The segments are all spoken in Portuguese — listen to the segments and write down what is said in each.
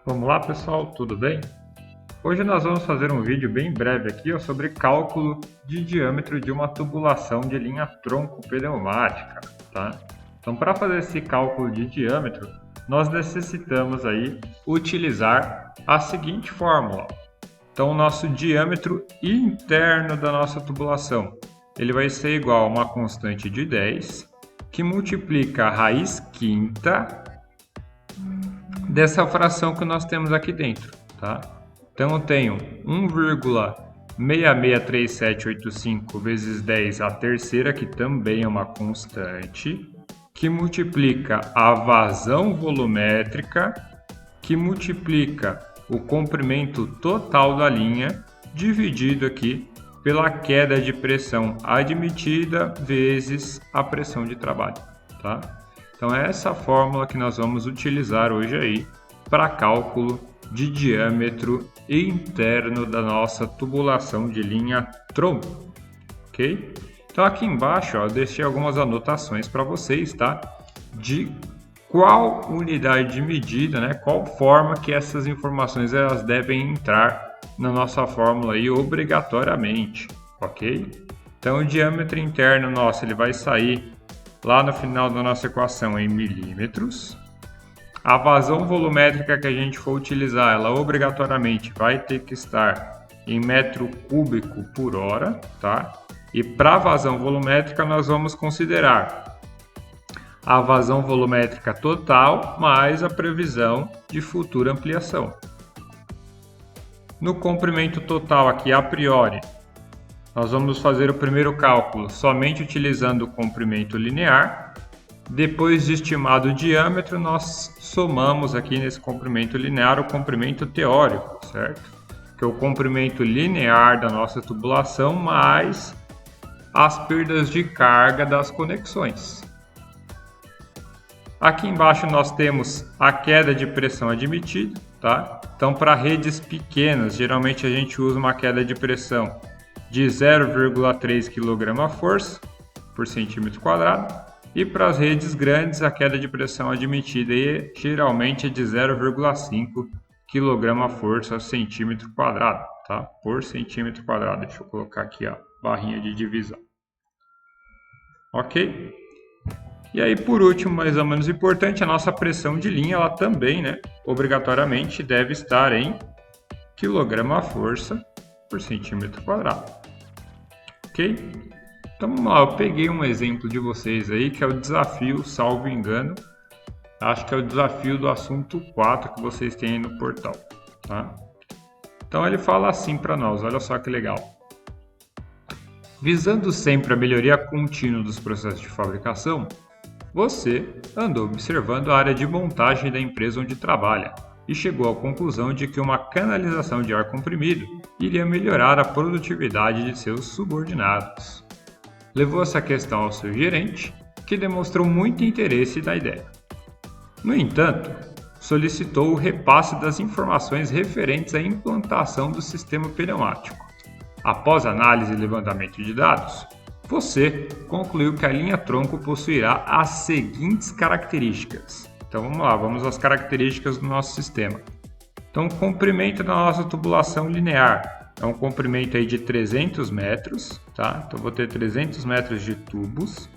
Vamos lá, pessoal, tudo bem? Hoje nós vamos fazer um vídeo bem breve aqui sobre cálculo de diâmetro de uma tubulação de linha tronco pneumática, tá? Então, para fazer esse cálculo de diâmetro, nós necessitamos aí utilizar a seguinte fórmula. Então, o nosso diâmetro interno da nossa tubulação, ele vai ser igual a uma constante de 10, que multiplica a raiz quinta dessa fração que nós temos aqui dentro, tá? Então eu tenho 1,663785 vezes 10 a terceira, que também é uma constante, que multiplica a vazão volumétrica, que multiplica o comprimento total da linha, dividido aqui pela queda de pressão admitida vezes a pressão de trabalho, tá? Então é essa fórmula que nós vamos utilizar hoje aí para cálculo de diâmetro interno da nossa tubulação de linha tronco, ok? Então aqui embaixo ó, eu deixei algumas anotações para vocês, tá? De qual unidade de medida, né? Qual forma que essas informações elas devem entrar na nossa fórmula aí obrigatoriamente, ok? Então o diâmetro interno nosso ele vai sair lá no final da nossa equação em milímetros. A vazão volumétrica que a gente for utilizar, ela obrigatoriamente vai ter que estar em metro cúbico por hora, tá? E para a vazão volumétrica nós vamos considerar a vazão volumétrica total mais a previsão de futura ampliação. No comprimento total aqui a priori, nós vamos fazer o primeiro cálculo somente utilizando o comprimento linear. Depois de estimado o diâmetro, nós somamos aqui nesse comprimento linear o comprimento teórico, certo? Que é o comprimento linear da nossa tubulação mais as perdas de carga das conexões. Aqui embaixo nós temos a queda de pressão admitida, tá? Então, para redes pequenas, geralmente a gente usa uma queda de pressão de 0,3 kgfs por centímetro quadrado, e para as redes grandes a queda de pressão admitida geralmente é de 0,5 kgfs a centímetro quadrado, tá? Por centímetro quadrado. Deixa eu colocar aqui a barrinha de divisão. Ok? E aí, por último, mais ou menos importante, a nossa pressão de linha, ela também, né, obrigatoriamente deve estar em quilograma-força por centímetro quadrado. Ok? Então vamos lá, eu peguei um exemplo de vocês aí, que é o desafio, salvo engano, acho que é o desafio do assunto 4 que vocês têm aí no portal, tá? Então ele fala assim para nós, olha só que legal. Visando sempre a melhoria contínua dos processos de fabricação, você andou observando a área de montagem da empresa onde trabalha e chegou à conclusão de que uma canalização de ar comprimido iria melhorar a produtividade de seus subordinados. Levou essa questão ao seu gerente, que demonstrou muito interesse na ideia. No entanto, solicitou o repasse das informações referentes à implantação do sistema pneumático. Após análise e levantamento de dados, você concluiu que a linha tronco possuirá as seguintes características. Então vamos lá, vamos às características do nosso sistema. Então o comprimento da nossa tubulação linear é um comprimento aí de 300 metros, tá? Então vou ter 300 metros de tubos.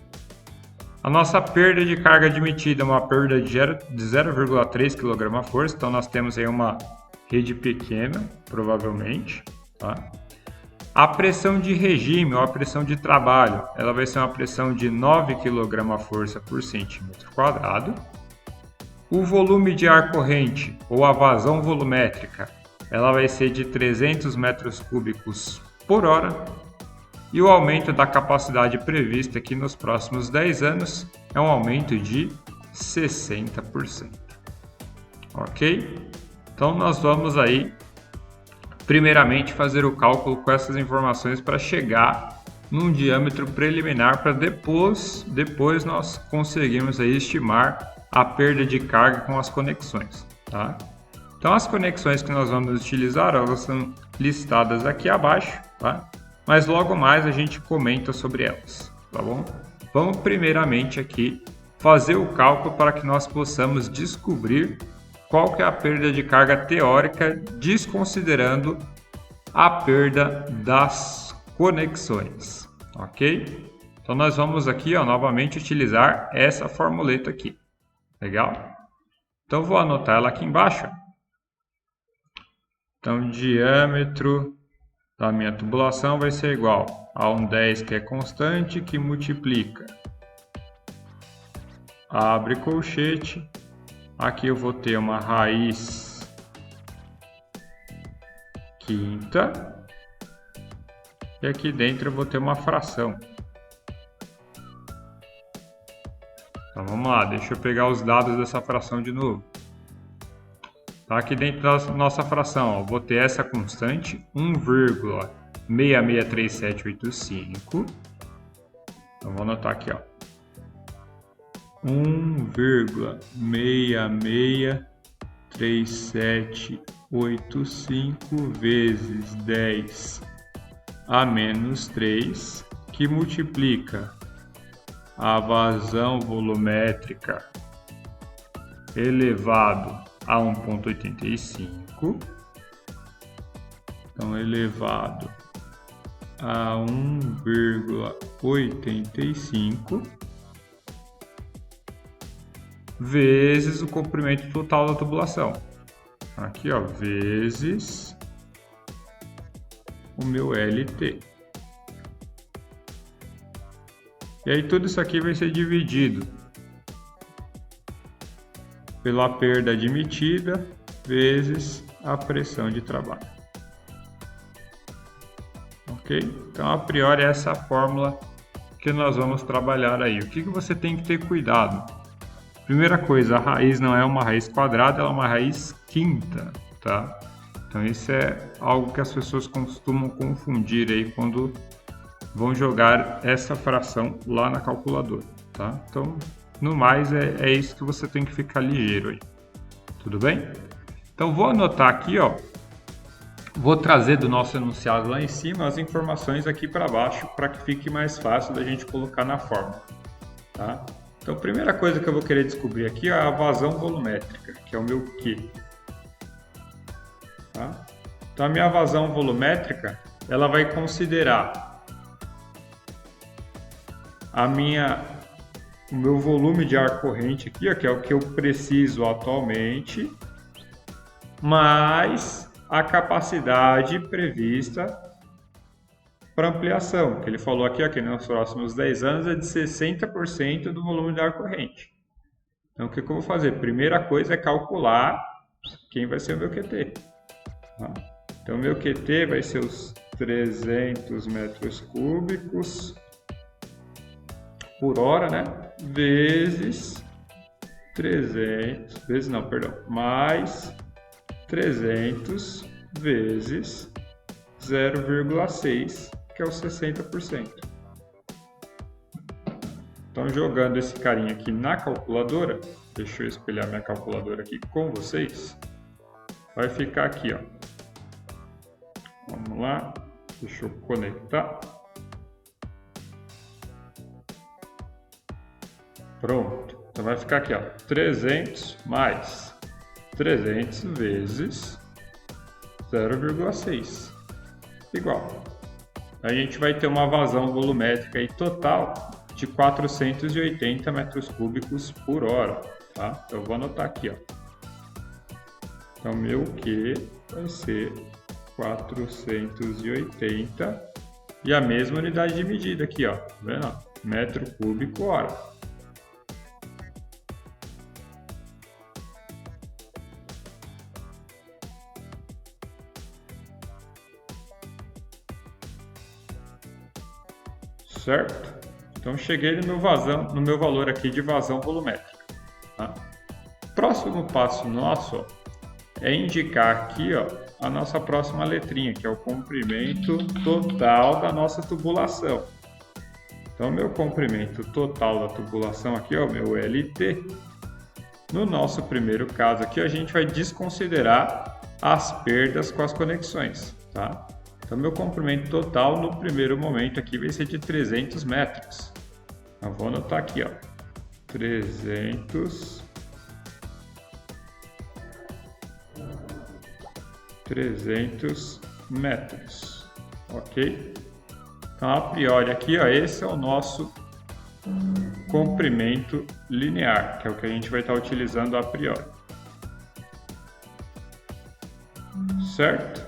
A nossa perda de carga admitida é uma perda de 0,3 kgfs, então nós temos aí uma rede pequena, provavelmente, tá? A pressão de regime ou a pressão de trabalho, ela vai ser uma pressão de 9 kgfs por centímetro quadrado. O volume de ar corrente ou a vazão volumétrica, ela vai ser de 300 metros cúbicos por hora. E o aumento da capacidade prevista aqui nos próximos 10 anos é um aumento de 60%. Ok? Então nós vamos aí primeiramente fazer o cálculo com essas informações para chegar num diâmetro preliminar para depois nós conseguirmos aí estimar a perda de carga com as conexões, tá? Então as conexões que nós vamos utilizar, elas são listadas aqui abaixo, tá? Mas logo mais a gente comenta sobre elas, tá bom? Vamos primeiramente aqui fazer o cálculo para que nós possamos descobrir qual que é a perda de carga teórica, desconsiderando a perda das conexões, ok? Então nós vamos aqui, ó, novamente utilizar essa formuleta aqui, legal? Então vou anotar ela aqui embaixo. Então diâmetro da minha tubulação vai ser igual a um 10 que é constante, que multiplica, abre colchete, aqui eu vou ter uma raiz quinta, e aqui dentro eu vou ter uma fração. Então vamos lá, deixa eu pegar os dados dessa fração de novo. Tá aqui dentro da nossa fração, ó, vou ter essa constante, 1,663785. Então vou anotar aqui, ó. 1,663785 vezes 10 a menos 3, que multiplica a vazão volumétrica elevado a 1,85. Então, elevado a 1,85 vezes o comprimento total da tubulação. Aqui, ó, vezes o meu LT. E aí tudo isso aqui vai ser dividido pela perda admitida vezes a pressão de trabalho. Ok? Então, a priori, essa é a fórmula que nós vamos trabalhar aí. O que você tem que ter cuidado? Primeira coisa, a raiz não é uma raiz quadrada, ela é uma raiz quinta, tá? Então, isso é algo que as pessoas costumam confundir aí quando vão jogar essa fração lá na calculadora, tá? Então, no mais, é isso que você tem que ficar ligeiro aí. Tudo bem? Então, vou anotar aqui, ó. Vou trazer do nosso enunciado lá em cima as informações aqui para baixo para que fique mais fácil da gente colocar na fórmula, tá? Então, a primeira coisa que eu vou querer descobrir aqui é a vazão volumétrica, que é o meu Q. Tá? Então, a minha vazão volumétrica, ela vai considerar o meu volume de ar corrente aqui, ó, que é o que eu preciso atualmente, mais a capacidade prevista para ampliação, que ele falou aqui, ó, que nos próximos 10 anos é de 60% do volume de ar corrente. Então, o que eu vou fazer? Primeira coisa é calcular quem vai ser o meu QT. Tá? Então, o meu QT vai ser os 300 metros cúbicos por hora, né? Vezes 300, vezes não, perdão, mais 300 vezes 0,6, que é os 60%. Então, jogando esse carinha aqui na calculadora, deixa eu espelhar minha calculadora aqui com vocês, vai ficar aqui, ó. Vamos lá, deixa eu conectar. Pronto, então vai ficar aqui, ó, 300 mais 300 vezes 0,6 igual. A gente vai ter uma vazão volumétrica aí total de 480 metros cúbicos por hora, tá? Então eu vou anotar aqui, ó. Então meu Q vai ser 480 e a mesma unidade de medida aqui, ó, tá vendo? Metro cúbico hora. Certo? Então cheguei no meu valor aqui de vazão volumétrica. Tá? Próximo passo nosso, ó, é indicar aqui, ó, a nossa próxima letrinha, que é o comprimento total da nossa tubulação. Então, meu comprimento total da tubulação aqui, ó, meu LT. No nosso primeiro caso aqui, a gente vai desconsiderar as perdas com as conexões, tá? Então, meu comprimento total no primeiro momento aqui vai ser de 300 metros. Eu vou anotar aqui, ó, 300 300 metros, ok? Então, a priori aqui, ó, esse é o nosso comprimento linear, que é o que a gente vai estar utilizando a priori. Certo?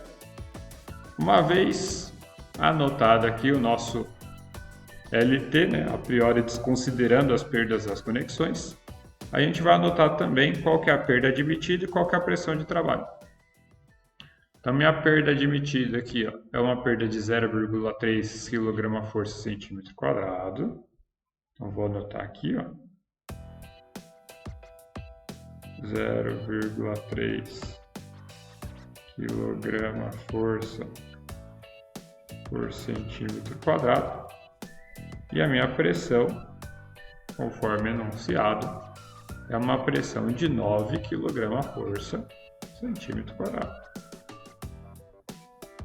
Uma vez anotado aqui o nosso LT, né, a priori desconsiderando as perdas das conexões, a gente vai anotar também qual que é a perda admitida e qual que é a pressão de trabalho. Então, minha perda admitida aqui, ó, é uma perda de 0,3 kgfm². Então, vou anotar aqui, ó, 0,3 kgfm². E a minha pressão, conforme enunciado, é uma pressão de 9 kgfm².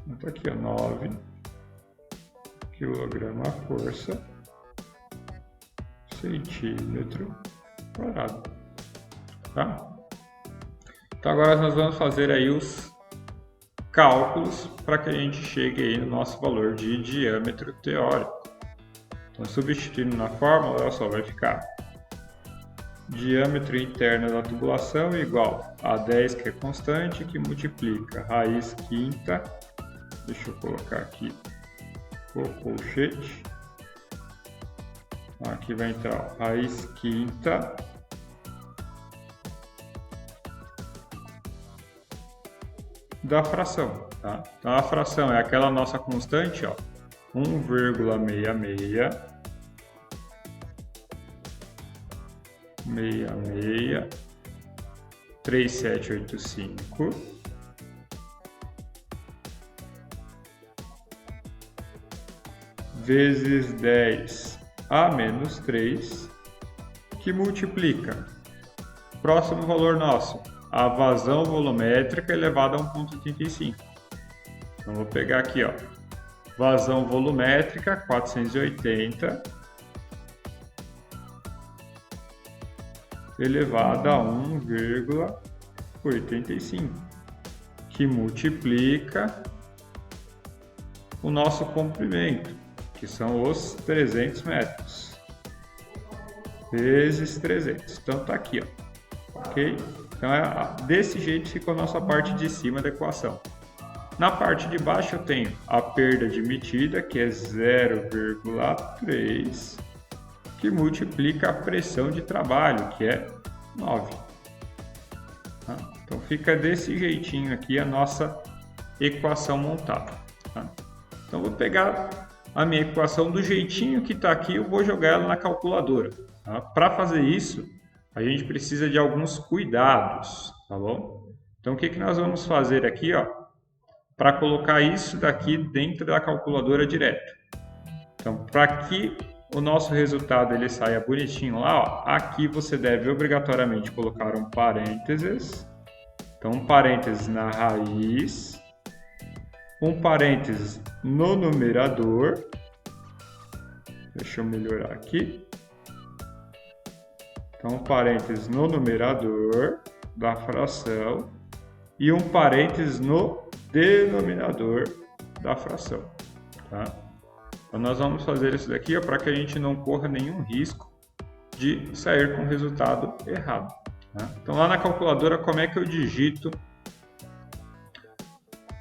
Então aqui, ó, 9 kgfm². Tá? Então agora nós vamos fazer aí os cálculos para que a gente chegue aí no nosso valor de diâmetro teórico. Então, substituindo na fórmula, olha só, vai ficar diâmetro interno da tubulação igual a 10, que é constante, que multiplica raiz quinta, deixa eu colocar aqui o colchete, aqui vai entrar raiz quinta da fração, tá? Então a fração é aquela nossa constante, ó, 1,663785 vezes 10 a menos 3, que multiplica, próximo valor nosso, a vazão volumétrica elevada a 1,35. Então vou pegar aqui, ó, vazão volumétrica 480 elevada a 1,85, que multiplica o nosso comprimento, que são os 300 metros, vezes 300. Então tá aqui, ó, ok? Então desse jeito ficou a nossa parte de cima da equação. Na parte de baixo eu tenho a perda admitida, que é 0,3, que multiplica a pressão de trabalho, que é 9. Tá? Então fica desse jeitinho aqui a nossa equação montada. Tá? Então vou pegar a minha equação do jeitinho que está aqui, eu vou jogar ela na calculadora. Tá? Para fazer isso, a gente precisa de alguns cuidados, tá bom? Então o que nós vamos fazer aqui, ó, para colocar isso daqui dentro da calculadora direto? Então, para que o nosso resultado ele saia bonitinho lá, ó, aqui você deve obrigatoriamente colocar um parênteses. Então, um parênteses na raiz, um parênteses no numerador. Deixa eu melhorar aqui. Então, um parênteses no numerador da fração e um parênteses no denominador da fração. Tá? Então, nós vamos fazer isso daqui para que a gente não corra nenhum risco de sair com o resultado errado. Tá? Então, lá na calculadora, como é que eu digito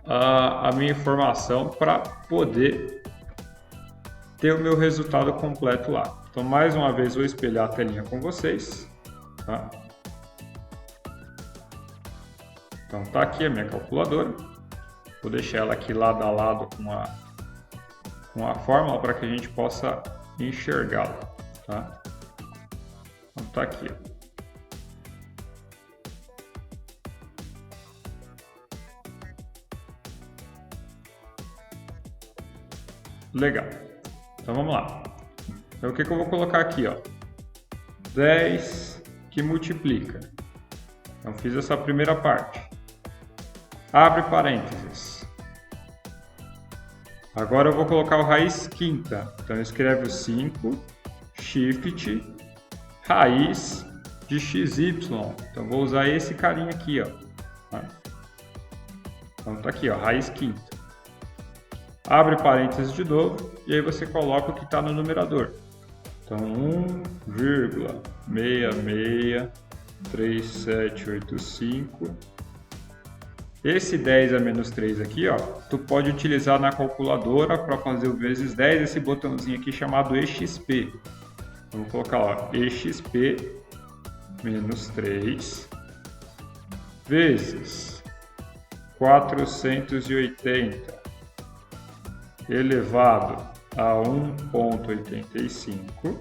a minha informação para poder ter o meu resultado completo lá? Então, mais uma vez, vou espelhar a telinha com vocês. Tá? Então, tá aqui a minha calculadora. Vou deixar ela aqui lado a lado com a fórmula para que a gente possa enxergá-la. Tá? Então, tá aqui. Ó. Legal. Então, vamos lá. Então, o que eu vou colocar aqui? Ó? 10 que multiplica. Então, fiz essa primeira parte. Abre parênteses. Agora eu vou colocar o raiz quinta. Então, escreve o 5, shift, raiz de xy. Então, vou usar esse carinha aqui, ó. Então tá aqui, ó, raiz quinta. Abre parênteses de novo e aí você coloca o que está no numerador. Então 1,663785. Esse 10 a menos 3 aqui, ó, tu pode utilizar na calculadora para fazer o vezes 10, esse botãozinho aqui chamado EXP. Então, vou colocar, ó, EXP menos 3 vezes 480 elevado a 1,85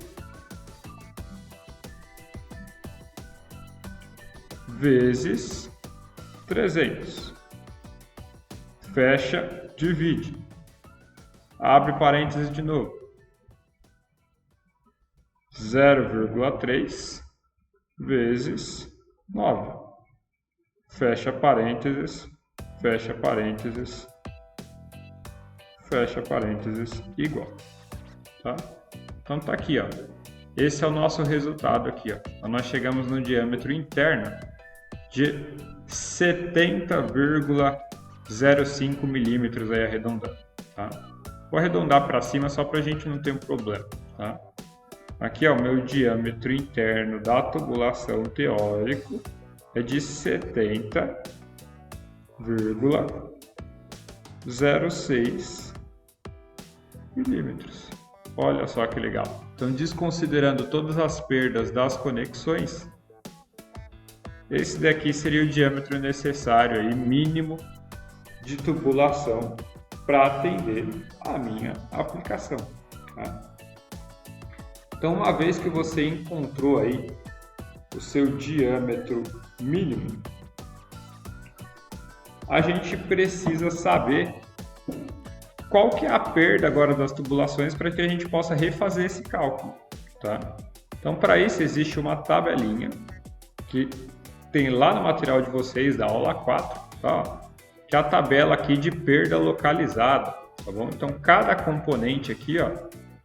vezes 300. Fecha, divide. Abre parênteses de novo. 0,3 vezes 9. Fecha parênteses, fecha parênteses, fecha parênteses, igual. Tá? Então tá aqui, ó. Esse é o nosso resultado aqui, ó. Então, nós chegamos no diâmetro interno de 70,05 milímetros aí arredondando, tá? Vou arredondar para cima só para a gente não ter um problema, tá? Aqui, ó, o meu diâmetro interno da tubulação teórico é de 70,06 milímetros. Olha só que legal. Então, desconsiderando todas as perdas das conexões, esse daqui seria o diâmetro necessário aí, mínimo de tubulação para atender a minha aplicação. Tá? Então, uma vez que você encontrou aí o seu diâmetro mínimo, a gente precisa saber qual que é a perda agora das tubulações para que a gente possa refazer esse cálculo. Tá? Então, para isso existe uma tabelinha que tem lá no material de vocês da aula 4, tá? Que é a tabela aqui de perda localizada, tá bom? Então, cada componente aqui, ó,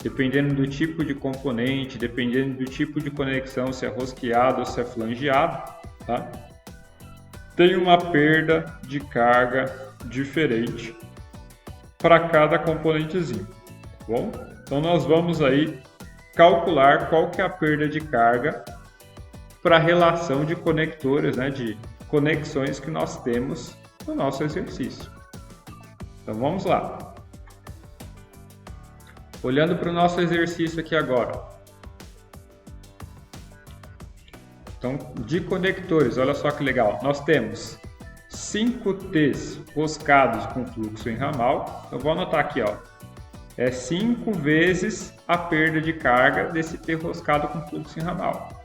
dependendo do tipo de componente, dependendo do tipo de conexão, se é rosqueado ou se é flangeado, tá? Tem uma perda de carga diferente para cada componentezinho, tá bom? Então, nós vamos aí calcular qual que é a perda de carga para a relação de conectores, né, de conexões que nós temos no nosso exercício. Então vamos lá. Olhando para o nosso exercício aqui agora. Então, de conectores, olha só que legal. Nós temos 5 T's roscados com fluxo em ramal. Eu vou anotar aqui, ó. É 5 vezes a perda de carga desse T roscado com fluxo em ramal.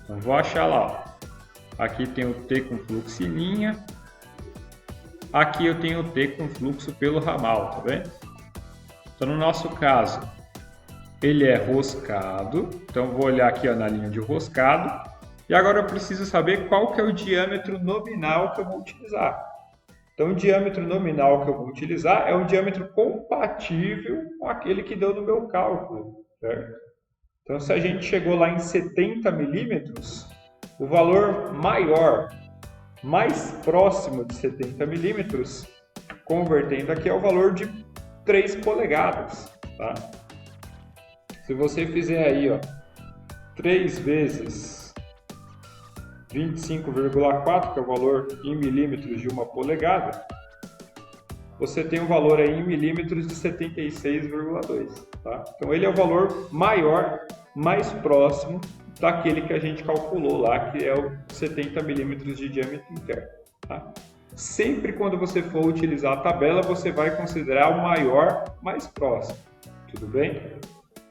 Então, vou achar lá, ó. Aqui tem o T com fluxo em linha. Aqui eu tenho o T com fluxo pelo ramal, tá vendo? Então, no nosso caso, ele é roscado. Então, vou olhar aqui, ó, na linha de roscado. E agora eu preciso saber qual que é o diâmetro nominal que eu vou utilizar. Então, o diâmetro nominal que eu vou utilizar é um diâmetro compatível com aquele que deu no meu cálculo, certo? Então, se a gente chegou lá em 70 milímetros, o valor maior, mais próximo de 70 milímetros, convertendo aqui, é o valor de 3 polegadas. Tá? Se você fizer aí, ó, 3 vezes 25,4, que é o valor em milímetros de 1 polegada, você tem um valor aí em milímetros de 76,2. Tá? Então, ele é o valor maior, mais próximo daquele que a gente calculou lá, que é o 70 milímetros de diâmetro interno. Tá? Sempre quando você for utilizar a tabela, você vai considerar o maior mais próximo. Tudo bem?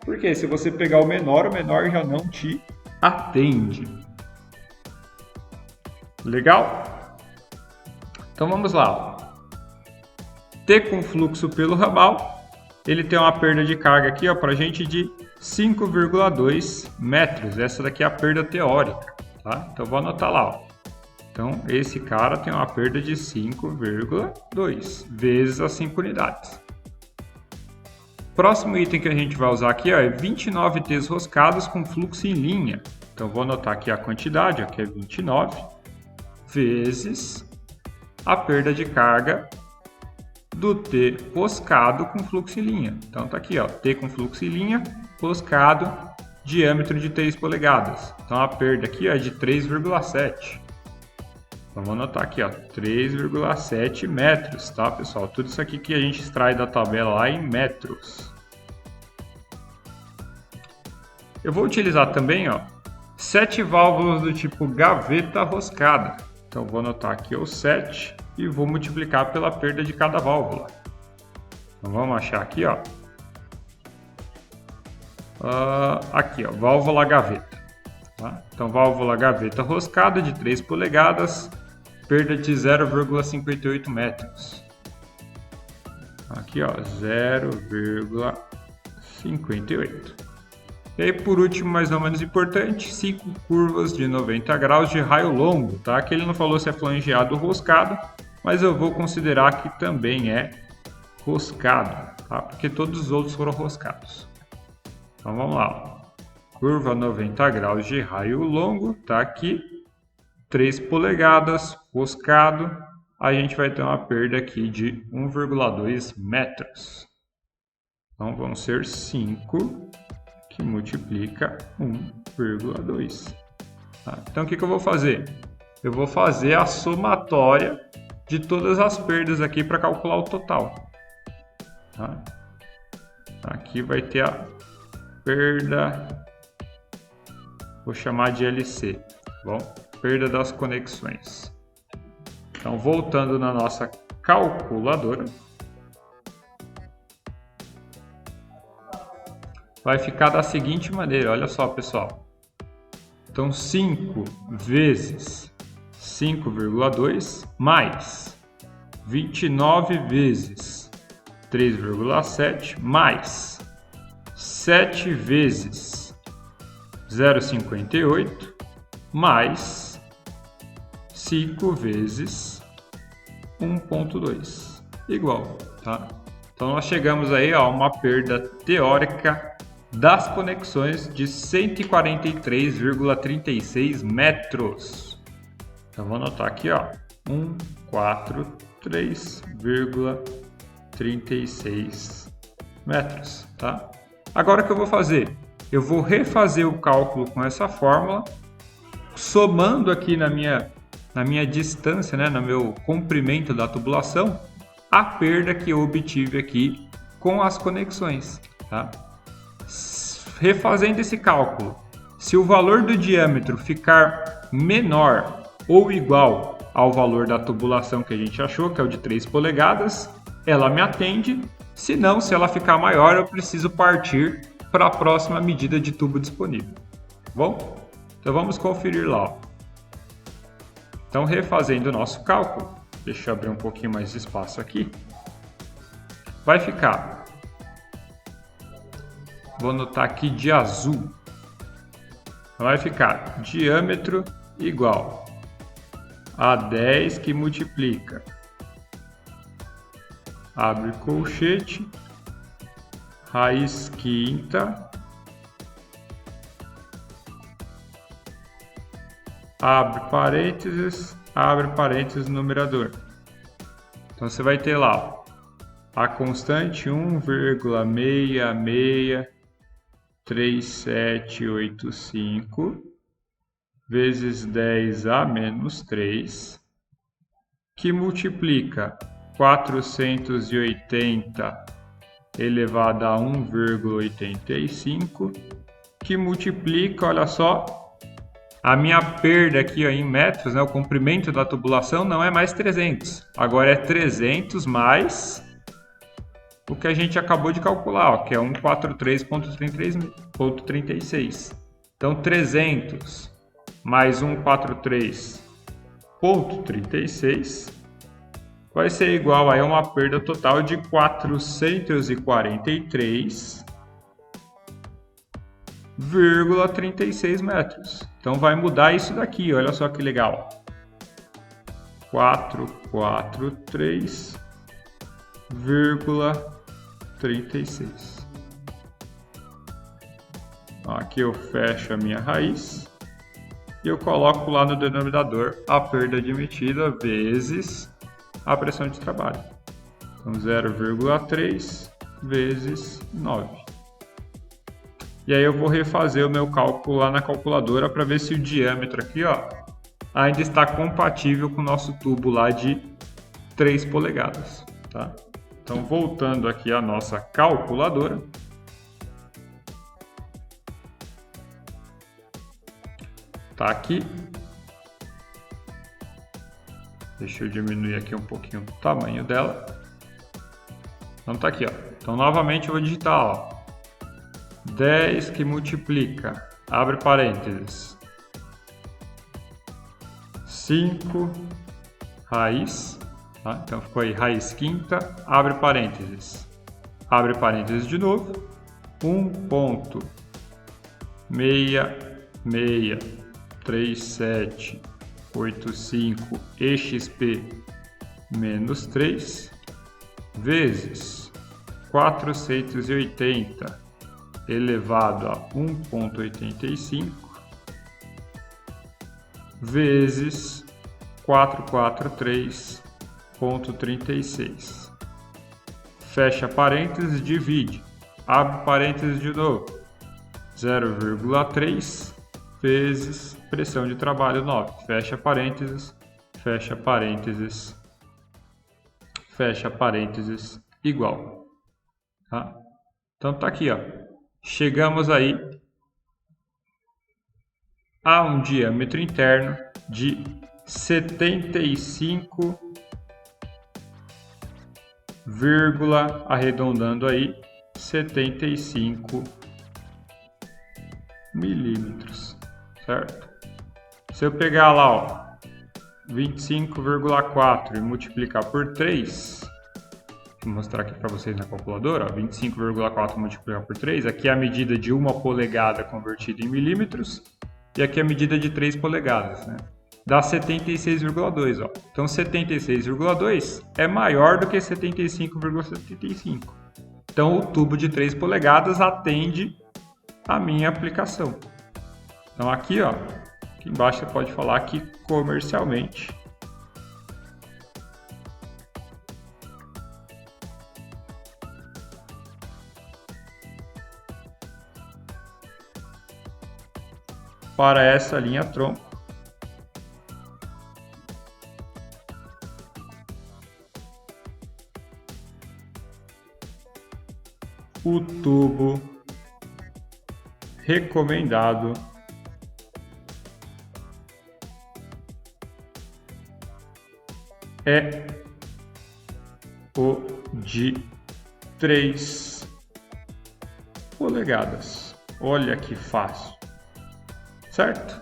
Porque se você pegar o menor já não te atende. Legal? Então vamos lá. T com fluxo pelo ramal, ele tem uma perda de carga aqui, ó, para a gente de 5,2 metros. Essa daqui é a perda teórica, tá? Então vou anotar lá, ó. Então esse cara tem uma perda de 5,2 vezes as 5 unidades. Próximo item que a gente vai usar aqui, ó, é 29 T's roscados com fluxo em linha. Então vou anotar aqui a quantidade, ó, que é 29 vezes a perda de carga do T roscado com fluxo em linha. Então tá aqui, ó, T com fluxo em linha, roscado, diâmetro de 3 polegadas. Então a perda aqui ó, é de 3,7. Então vamos anotar aqui, ó, 3,7 metros, tá, pessoal? Tudo isso aqui que a gente extrai da tabela lá em metros. Eu vou utilizar também, ó, 7 válvulas do tipo gaveta roscada. Então vou anotar aqui o 7 e vou multiplicar pela perda de cada válvula. Então vamos achar aqui, ó. Aqui, ó, válvula gaveta. Tá? Então válvula gaveta roscada de 3 polegadas, perda de 0,58 metros. Aqui, ó, 0,58. E aí, por último, mas não menos importante, 5 curvas de 90 graus de raio longo, tá? Aqui ele não falou se é flangeado ou roscado, mas eu vou considerar que também é roscado, tá? Porque todos os outros foram roscados. Então vamos lá, ó. Curva 90 graus de raio longo, tá aqui, 3 polegadas, roscado, a gente vai ter uma perda aqui de 1,2 metros. Então vão ser 5 que multiplica 1,2. Tá? Então o que eu vou fazer? Eu vou fazer a somatória de todas as perdas aqui para calcular o total. Tá? Aqui vai ter a perda, vou chamar de LC, tá bom? Perda das conexões. Então voltando na nossa calculadora, vai ficar da seguinte maneira, olha só pessoal. Então 5 vezes 5,2 mais 29 vezes 3,7 mais 7 vezes 0,58 mais 5 vezes 1,2 igual, tá? Então nós chegamos aí a uma perda teórica das conexões de 143,36 metros. Então vou anotar aqui, ó, 143,36 metros, tá? Agora o que eu vou fazer? Eu vou refazer o cálculo com essa fórmula, somando aqui na minha distância, né, no meu comprimento da tubulação, a perda que eu obtive aqui com as conexões, tá? Refazendo esse cálculo, se o valor do diâmetro ficar menor ou igual ao valor da tubulação que a gente achou, que é o de 3 polegadas, ela me atende. Se não, se ela ficar maior, eu preciso partir para a próxima medida de tubo disponível. Bom, então vamos conferir lá. Ó. Então, refazendo o nosso cálculo, deixa eu abrir um pouquinho mais de espaço aqui, vai ficar, vou anotar aqui de azul, vai ficar diâmetro igual a 10 que multiplica, abre colchete, raiz quinta, abre parênteses no numerador. Então você vai ter lá ó, a constante 1,63685 vezes 10 a menos 3, que multiplica 480 elevado a 1,85, que multiplica, olha só, a minha perda aqui ó, em metros, né, o comprimento da tubulação não é mais 300, agora é 300 mais o que a gente acabou de calcular, ó, que é 143,36. Então 300 mais 143,36 vai ser igual a uma perda total de 443,36 metros. Então vai mudar isso daqui, olha só que legal. 443,36. Aqui eu fecho a minha raiz e eu coloco lá no denominador a perda admitida vezes a pressão de trabalho. Então 0,3 vezes 9. E aí eu vou refazer o meu cálculo lá na calculadora para ver se o diâmetro aqui, ó, ainda está compatível com o nosso tubo lá de 3 polegadas, tá? Então voltando aqui à nossa calculadora, tá aqui. Deixa eu diminuir aqui um pouquinho o tamanho dela. Então tá aqui, ó. Então novamente eu vou digitar, ó, 10 que multiplica, abre parênteses, 5 raiz, tá? Então ficou aí raiz quinta, abre parênteses de novo, 1,663785 EXP menos 3 vezes 480 elevado a 1,85 vezes 443,36. Fecha parênteses, divide, abre parênteses de novo, 0,3 vezes pressão de trabalho 9, fecha parênteses, igual. Tá? Então tá aqui, ó. Chegamos aí a um diâmetro interno de 75, arredondando aí, 75 milímetros, certo? Se eu pegar lá, ó, 25,4 e multiplicar por 3, vou mostrar aqui para vocês na calculadora, 25,4 multiplicado por 3, aqui é a medida de 1 polegada convertida em milímetros, e aqui é a medida de 3 polegadas, né? Dá 76,2, ó. Então 76,2 é maior do que 75,75. Então o tubo de 3 polegadas atende a minha aplicação. Então aqui, ó, aqui embaixo você pode falar que comercialmente para essa linha tronco, o tubo recomendado é o de 3 polegadas. Olha que fácil, certo?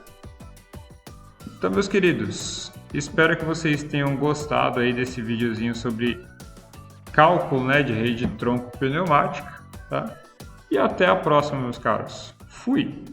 Então, meus queridos, espero que vocês tenham gostado aí desse videozinho sobre cálculo, né, de rede tronco pneumática, tá? E até a próxima, meus caros. Fui!